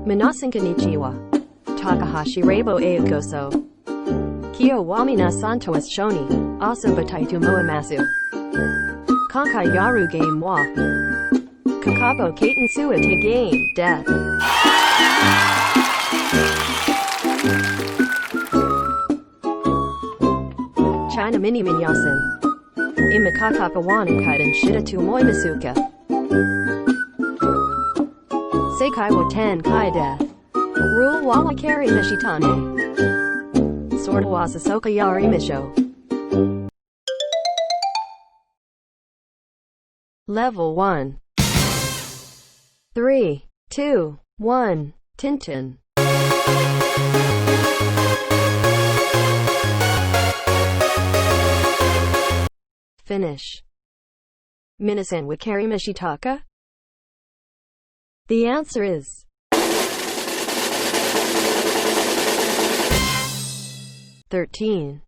Minasan konnichiwa. Takahashi Rabo Ayokoso. Kyo wa minasan to shoni. Asobatai to moemasu. Kankai yaru game wa. Kakapo katen sua te game. Death. China mini minyasan. Imakakapa wanan kaiden shida to moemasuka. Seikai wa ten kai death. Rule wawa kari mishitane. Sorta wa sasoka yari misho. Level 1. 3, 2, 1, Tintin. Finish. Minasan wa kari mishitaka? The answer is $13.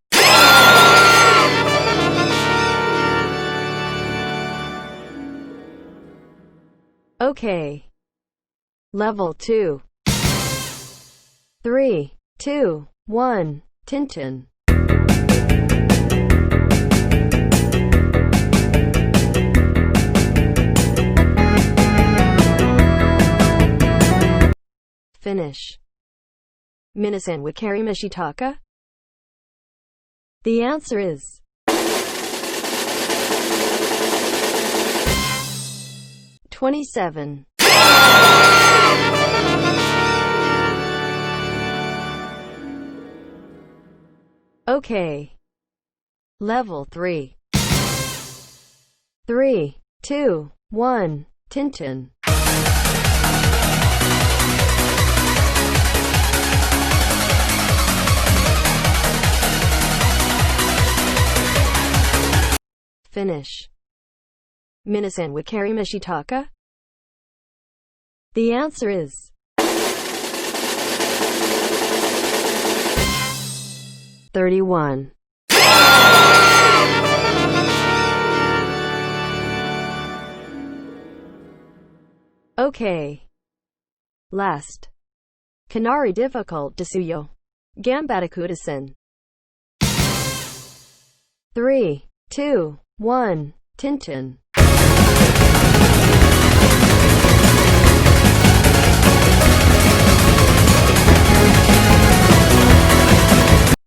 Okay. Level 2. 3, 2, 1, Tintin. Finish. Minasan wa kari mishitaka? The answer is $27. Okay. Level 3. 3, 2, 1, Tintin. Finish. Minasan wa kari mishitaka? The answer is $31. Okay. Last. Kanari difficult desuyo. Gambatakudasen. 3, 2, 1, Tintin.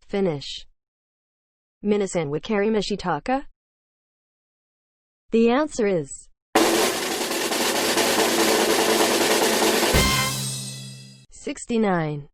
Finish. Minasan wa kari mishitaka? The answer is $69.